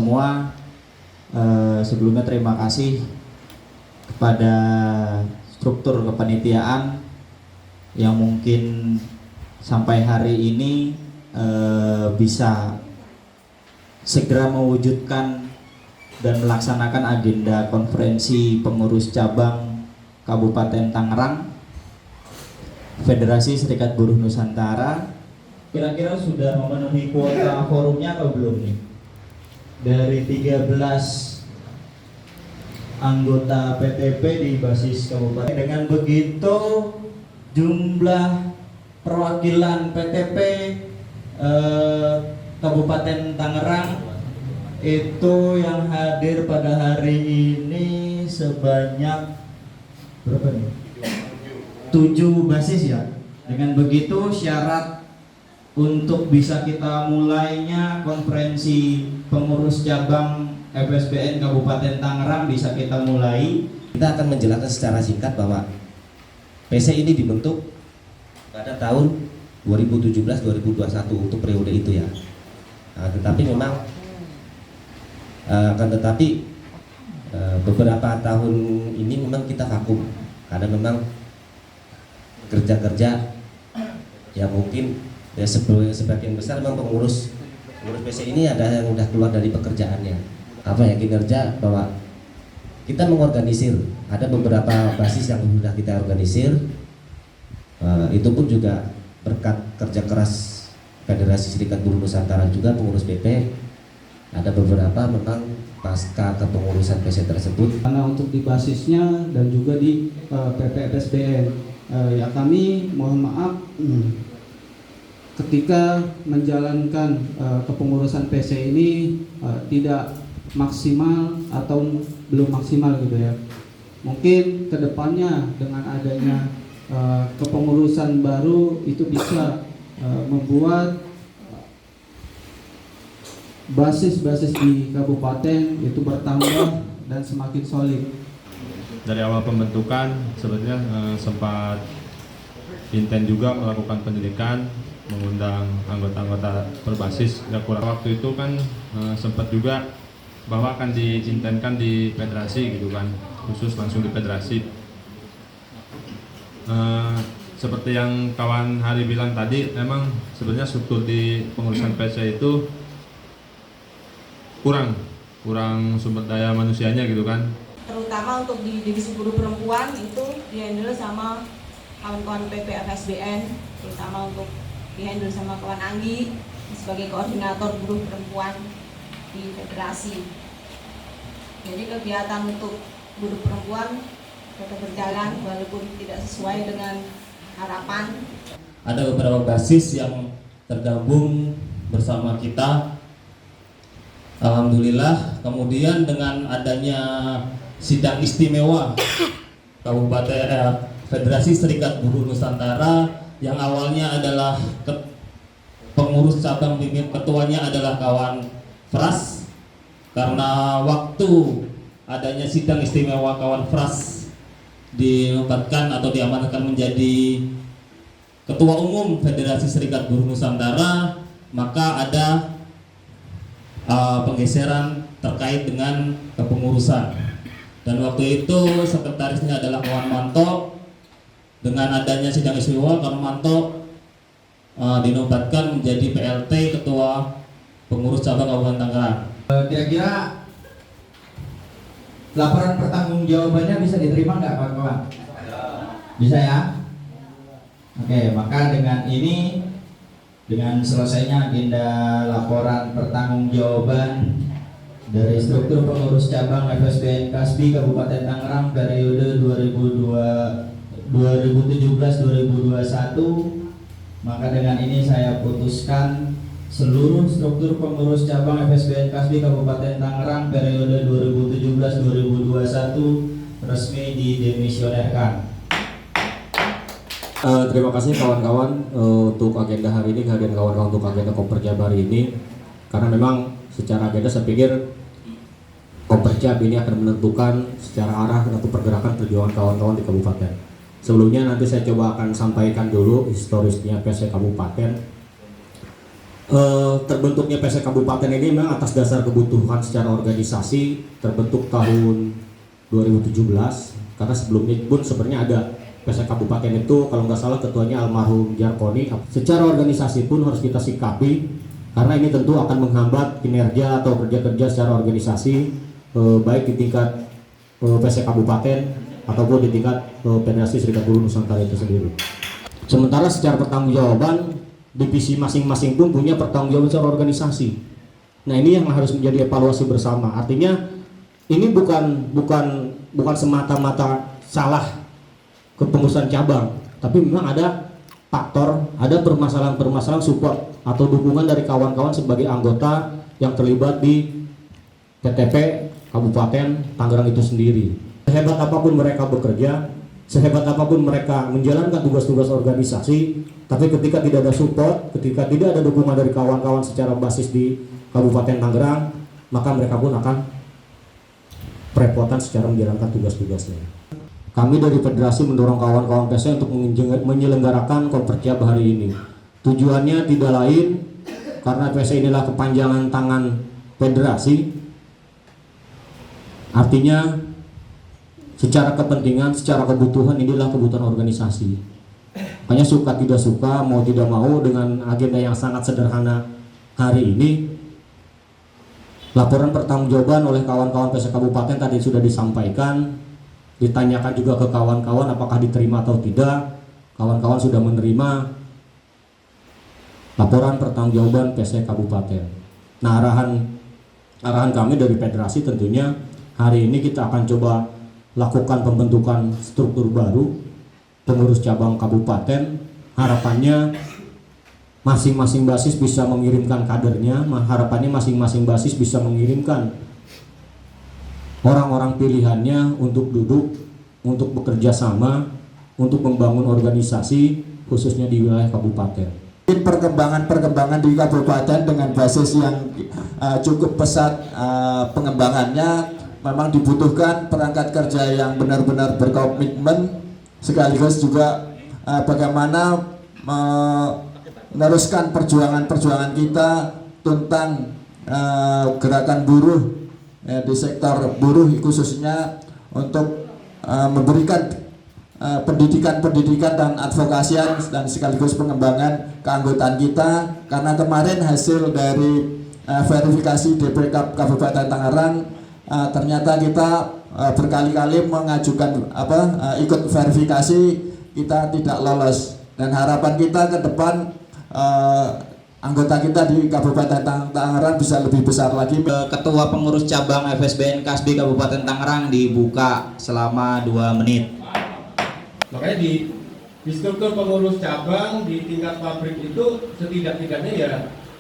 semua. Sebelumnya terima kasih kepada struktur kepanitiaan yang mungkin sampai hari ini bisa segera mewujudkan dan melaksanakan agenda konferensi pengurus cabang Kabupaten Tangerang Federasi Serikat Buruh Nusantara. Kira-kira sudah memenuhi kuota forumnya atau belum nih? Dari 13 anggota PTP di basis kabupaten. Dengan begitu jumlah perwakilan PTP Kabupaten Tangerang itu yang hadir pada hari ini sebanyak berapa nih? 7 basis ya. Dengan begitu syarat untuk bisa kita mulainya konferensi pengurus cabang FSBN Kabupaten Tangerang bisa kita mulai. Kita akan menjelaskan secara singkat bahwa PC ini dibentuk pada tahun 2017-2021 untuk periode itu ya. Tetapi memang beberapa tahun ini memang kita vakum karena memang kerja-kerja yang mungkin ya sebagian besar memang pengurus PC ini ada yang udah keluar dari pekerjaannya. Kinerja bahwa kita mengorganisir, ada beberapa basis yang sudah kita organisir. Itu pun juga berkat kerja keras Federasi Serikat Buruh Nusantara juga pengurus BP. Ada beberapa memang pasca kepengurusan PC tersebut. Karena untuk di basisnya dan juga di PPFSBN, ya kami mohon maaf ketika menjalankan kepengurusan PC ini tidak maksimal atau belum maksimal gitu ya. Mungkin kedepannya dengan adanya kepengurusan baru itu bisa membuat basis-basis di kabupaten itu bertambah dan semakin solid. Dari awal pembentukan sebetulnya sempat intent juga melakukan pendidikan, mengundang anggota-anggota berbasis. Ya, kurang waktu itu kan sempat juga bahwa akan diintenkan di federasi gitu kan, khusus langsung di federasi. Seperti yang kawan Hari bilang tadi, memang sebenarnya struktur di pengurusan PC itu kurang sumber daya manusianya gitu kan. Terutama untuk di divisi buruh perempuan itu dihandle sama kawan-kawan PPFSBN, terutama untuk dihandle sama kawan Anggi sebagai koordinator buruh perempuan di federasi. Jadi kegiatan untuk buruh perempuan tetap berjalan walaupun tidak sesuai dengan harapan. Ada beberapa basis yang tergabung bersama kita. Alhamdulillah, kemudian dengan adanya sidang istimewa Kabupaten Federasi Serikat Buruh Nusantara yang awalnya adalah pengurus cabang pimpin, ketuanya adalah kawan Fras. Karena waktu adanya sidang istimewa kawan Fras dinobatkan atau diamanatkan menjadi Ketua Umum Federasi Serikat Buruh Nusantara, maka ada penggeseran terkait dengan kepengurusan. Dan waktu itu sekretarisnya adalah kawan Manto. Dengan adanya sidang istimewa, kawan Manto dinobatkan menjadi PLT Ketua Pengurus Cabang Kabupaten Tangerang. Kira-kira laporan pertanggungjawabannya bisa diterima nggak kawan-kawan? Bisa ya? Oke, maka dengan ini, dengan selesainya agenda laporan pertanggungjawaban dari struktur pengurus cabang FSBN Kasbi Kabupaten Tangerang periode 2017-2021, maka dengan ini saya putuskan seluruh struktur pengurus cabang FSBN Kasbi Kabupaten Tangerang periode 2017-2021 resmi didemisionerkan. Terima kasih kawan-kawan untuk agenda hari ini, kehadiran kawan-kawan untuk agenda Komperjab hari ini. Karena memang secara agenda saya pikir Komperjab ini akan menentukan secara arah atau pergerakan perjuangan kawan-kawan di kabupaten. Sebelumnya nanti saya coba akan sampaikan dulu historisnya PC Kabupaten. Terbentuknya PC Kabupaten ini memang atas dasar kebutuhan secara organisasi, terbentuk tahun 2017, karena sebelumnya pun sebenarnya ada PC Kabupaten itu, kalau nggak salah ketuanya almarhum Jarkoni. Secara organisasi pun harus kita sikapi, karena ini tentu akan menghambat kinerja atau kerja-kerja secara organisasi, baik di tingkat PC Kabupaten ataupun di tingkat Federasi Serikat Buruh Nusantara itu sendiri. Sementara secara pertanggungjawaban, divisi masing-masing pun punya pertanggungjawaban secara organisasi. Nah, ini yang harus menjadi evaluasi bersama. Artinya ini bukan semata-mata salah kepengurusan cabang, tapi memang ada faktor, ada permasalahan support atau dukungan dari kawan-kawan sebagai anggota yang terlibat di PTP Kabupaten Tangerang itu sendiri. Sehebat apapun mereka bekerja, sehebat apapun mereka menjalankan tugas-tugas organisasi, tapi ketika tidak ada support, ketika tidak ada dukungan dari kawan-kawan secara basis di Kabupaten Tangerang, maka mereka pun akan kerepotan secara menjalankan tugas-tugasnya. Kami dari Federasi mendorong kawan-kawan PC untuk menyelenggarakan Konperjab hari ini. Tujuannya tidak lain karena PC inilah kepanjangan tangan Federasi. Artinya secara kepentingan, secara kebutuhan, inilah kebutuhan organisasi. Hanya suka tidak suka, mau tidak mau, dengan agenda yang sangat sederhana hari ini, laporan pertanggungjawaban oleh kawan-kawan PC Kabupaten tadi sudah disampaikan, ditanyakan juga ke kawan-kawan apakah diterima atau tidak. Kawan-kawan sudah menerima laporan pertanggungjawaban PC Kabupaten. Nah, arahan kami dari Federasi tentunya hari ini kita akan coba lakukan pembentukan struktur baru pengurus cabang kabupaten. Harapannya masing-masing basis bisa mengirimkan kadernya, harapannya masing-masing basis bisa mengirimkan orang-orang pilihannya untuk duduk, untuk bekerja sama, untuk membangun organisasi khususnya di wilayah kabupaten. Perkembangan di kabupaten dengan basis yang cukup pesat pengembangannya, memang dibutuhkan perangkat kerja yang benar-benar berkomitmen, sekaligus juga bagaimana meneruskan perjuangan kita tentang gerakan buruh di sektor buruh, khususnya untuk memberikan pendidikan dan advokasian dan sekaligus pengembangan keanggotaan kita. Karena kemarin hasil dari verifikasi DPK Kabupaten Tangerang, ternyata kita berkali-kali mengajukan ikut verifikasi, kita tidak lolos, dan harapan kita ke depan anggota kita di Kabupaten Tangerang bisa lebih besar lagi. Ketua Pengurus Cabang FSBN Kasbi Kabupaten Tangerang dibuka selama 2 menit. Makanya di struktur pengurus cabang di tingkat pabrik itu setidak-tidaknya ya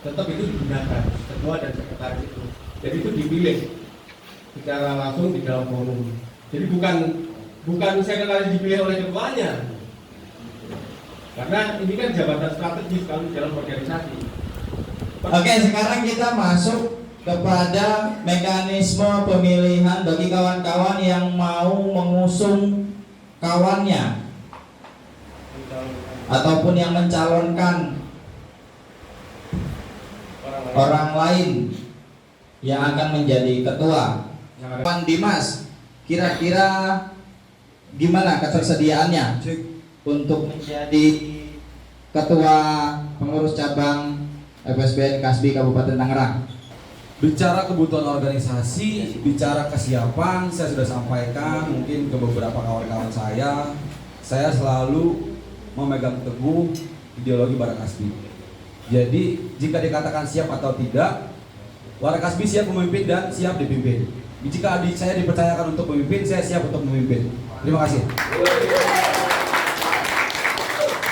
tetap itu digunakan ketua dan sekretaris itu. Jadi itu dipilih secara langsung di dalam forum. Jadi bukan sekretaris dipilih oleh ketuanya. Karena ini kan jabatan strategis kalau dalam organisasi. Oke, sekarang kita masuk kepada mekanisme pemilihan bagi kawan-kawan yang mau mengusung kawannya ataupun yang mencalonkan orang lain yang akan menjadi ketua. Pak Dimas, kira-kira gimana ketersediaannya untuk menjadi ketua pengurus cabang FSBN Kasbi Kabupaten Tangerang? Bicara kebutuhan organisasi, bicara kesiapan, saya sudah sampaikan mungkin ke beberapa kawan-kawan saya selalu memegang teguh ideologi Warakasbi. Jadi jika dikatakan siap atau tidak, Warakasbi siap memimpin dan siap dipimpin. Jika adik saya dipercayakan untuk memimpin, saya siap untuk memimpin. Terima kasih.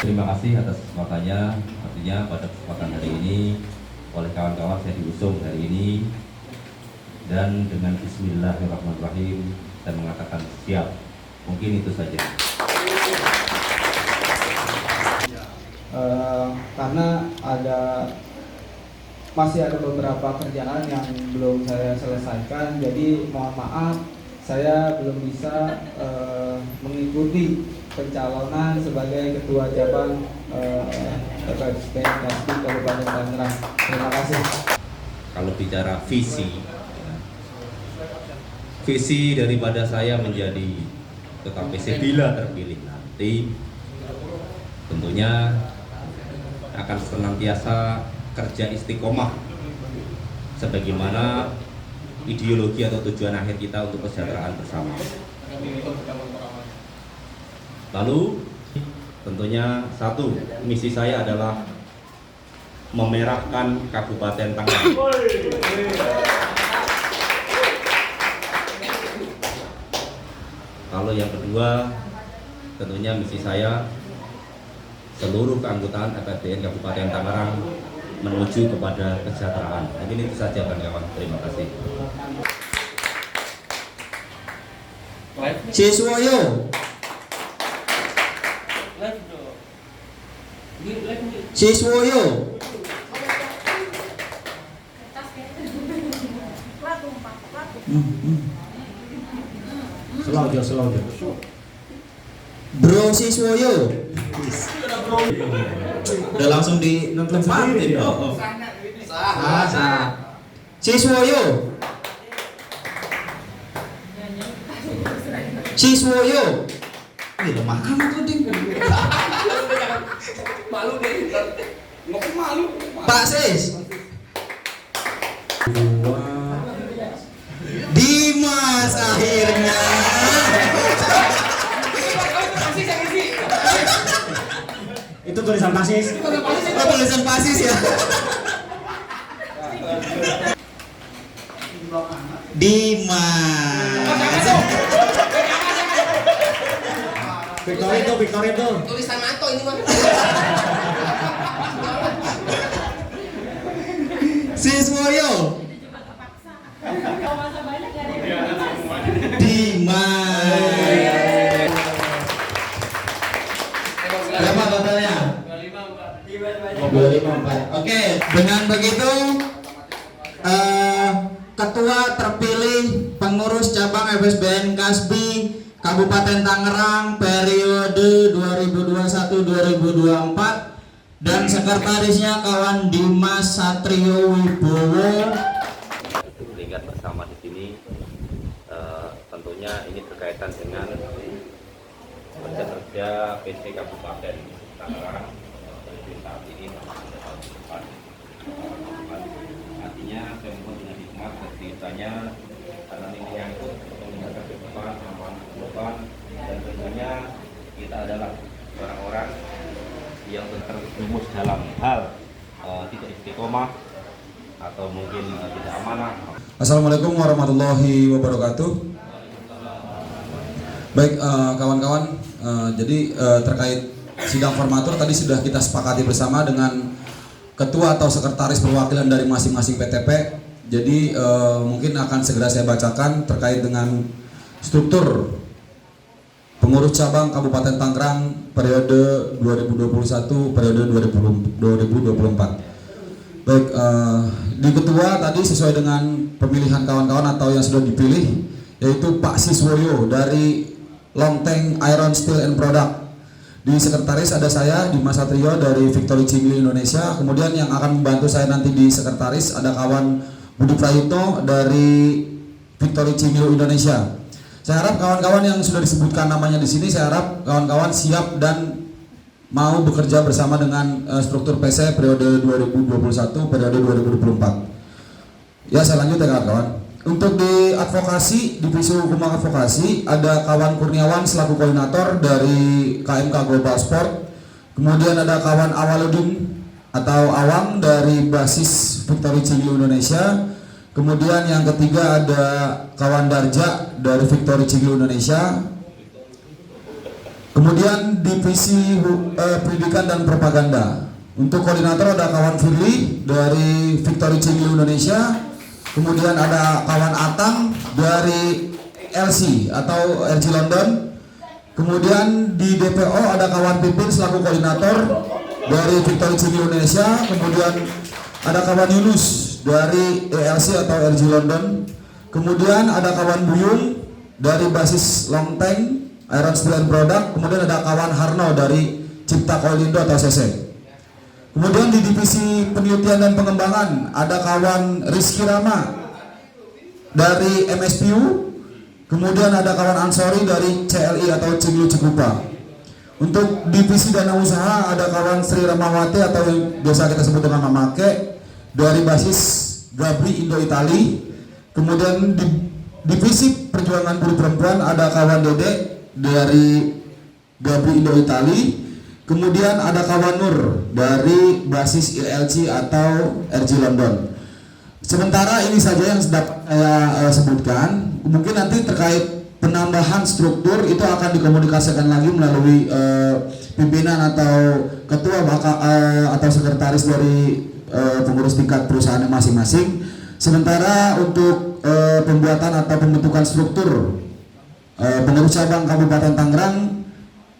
Terima kasih atas kesempatannya. Artinya pada kesempatan hari ini oleh kawan-kawan saya diusung hari ini, dan dengan Bismillahirrahmanirrahim saya mengatakan siap. Mungkin itu saja. Karena masih ada beberapa kerjaan yang belum saya selesaikan, jadi mohon maaf saya belum bisa mengikuti pencalonan sebagai ketua cabang FSBN Kasbi Kabupaten Tangerang. Terima kasih. Kalau bicara visi daripada saya menjadi ketua PC bila terpilih nanti, tentunya akan senantiasa kerja istiqomah sebagaimana ideologi atau tujuan akhir kita untuk kesejahteraan bersama. Lalu tentunya satu, misi saya adalah memerahkan Kabupaten Tangerang. Kalau yang kedua, tentunya misi saya seluruh keanggotaan FSBN Kabupaten Tangerang menuju kepada kesejahteraan. Mungkin itu saja kawan-kawan. Terima kasih. Siswoyo. Siswoyo. Slow aja. Bro Siswoyo. Udah langsung di tempatin. Oh. Siswoyo. Siswoyo. Wih, lemah amat lu, Ding. Malu deh. Ngomong malu. Pak Sis. Dimas akhirnya. Itu tulisan Pasis. Oh, tulisan Pasis ya. Dimas. Victor itu. Tulisan Manto ini mah. Siswoyo. Dimas. Berapa totalnya? 25. Oke, dengan begitu Ketua terpilih pengurus cabang FSBN Kasbi Kabupaten Tangerang periode 2021-2024 dan sekretarisnya kawan Dimas Satrio Wibowo. Lihat bersama di sini, tentunya ini berkaitan dengan kerja-kerja PC Kabupaten Tangerang saat ini artinya saya mohon dengan hikmat dan ceritanya karena ini yang itu meningkatkan kehidupan, kehidupan dan tentunya kita adalah orang-orang yang terjerumus dalam hal tidak istiqomah atau mungkin tidak amanah. Assalamualaikum warahmatullahi wabarakatuh. Baik kawan-kawan, jadi terkait sidang formatur tadi sudah kita sepakati bersama dengan ketua atau sekretaris perwakilan dari masing-masing PTP. Jadi mungkin akan segera saya bacakan terkait dengan struktur pengurus cabang Kabupaten Tangerang periode 2021 periode 2024. Baik, di ketua tadi sesuai dengan pemilihan kawan-kawan atau yang sudah dipilih yaitu Pak Siswoyo dari Longteng Iron Steel and Product. Di sekretaris ada saya Dimas Satrio dari Victory Cingli Indonesia. Kemudian yang akan membantu saya nanti di sekretaris ada kawan Budi Prayitno dari Victory Cingli Indonesia. Saya harap kawan-kawan yang sudah disebutkan namanya di sini, saya harap kawan-kawan siap dan mau bekerja bersama dengan struktur PC periode 2021 periode 2024. Ya, saya lanjut ya kawan-kawan. Untuk di advokasi, divisi hukum advokasi ada kawan Kurniawan selaku koordinator dari KMK Global Sport. Kemudian ada kawan Awaludin atau Awang dari basis Victory Cingli Indonesia. Kemudian yang ketiga ada kawan Darja dari Victory Cingli Indonesia. Kemudian divisi pendidikan dan propaganda. Untuk koordinator ada kawan Firly dari Victory Cingli Indonesia. Kemudian ada kawan Atang dari LC atau RG London. Kemudian di DPO ada kawan Pipin selaku koordinator dari Victory Cingli Indonesia. Kemudian ada kawan Yunus dari ELC atau RG London. Kemudian ada kawan Buyung dari basis Longteng Iron Steel and Product. Kemudian ada kawan Harno dari Cipta Koilindo atau CC. Kemudian di divisi penelitian dan pengembangan ada kawan Rizky Rama dari MSPU. Kemudian ada kawan Ansori dari CLI atau Cimlu Cikupa. Untuk divisi dana usaha ada kawan Sri Ramawati atau yang biasa kita sebut dengan Mamake dari basis Gabri Indo Itali. Kemudian di divisi perjuangan buruh perempuan ada kawan Dede dari Gabri Indo Itali. Kemudian ada kawan Nur dari basis ILC atau RJ London. Sementara ini saja yang dapat saya sebutkan. Mungkin nanti terkait penambahan struktur itu akan dikomunikasikan lagi melalui pimpinan atau ketua atau sekretaris dari pengurus tingkat perusahaan masing-masing. Sementara untuk pembuatan atau pembentukan struktur pengurus cabang Kabupaten Tangerang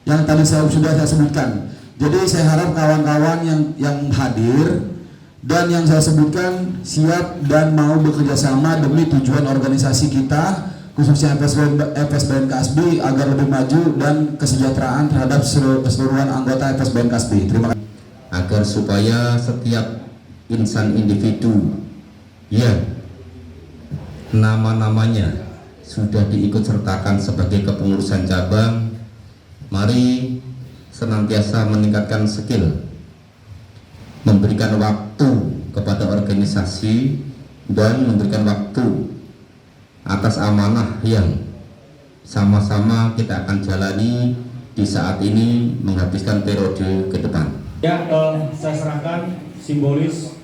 yang tadi sudah saya sebutkan. Jadi saya harap kawan-kawan yang hadir dan yang saya sebutkan siap dan mau bekerja sama demi tujuan organisasi kita, khususnya FSBN Kasbi, agar lebih maju dan kesejahteraan terhadap keseluruhan anggota FSBN Kasbi. Terima kasih. Agar supaya setiap insan individu yang nama-namanya sudah diikut sertakan sebagai kepengurusan cabang, mari senantiasa meningkatkan skill, memberikan waktu kepada organisasi dan memberikan waktu atas amanah yang sama-sama kita akan jalani di saat ini menghabiskan periode ke depan. Ya, saya serahkan simbolis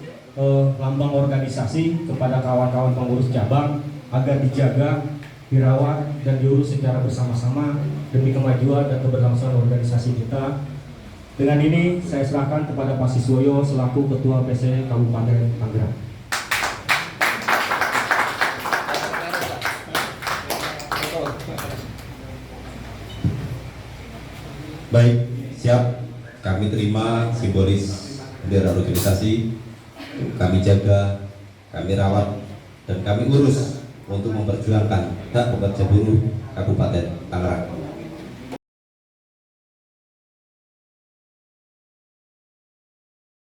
lambang organisasi kepada kawan-kawan pengurus cabang agar dijaga, dirawat, dan diurus secara bersama-sama demi kemajuan dan keberlangsungan organisasi kita. Dengan ini saya serahkan kepada Pak Siswoyo selaku Ketua PC Kabupaten Tangerang. Baik, siap. Kami terima simbolis bendera organisasi, kami jaga, kami rawat, dan kami urus untuk memperjuangkan hak pekerja buruh Kabupaten Tangerang.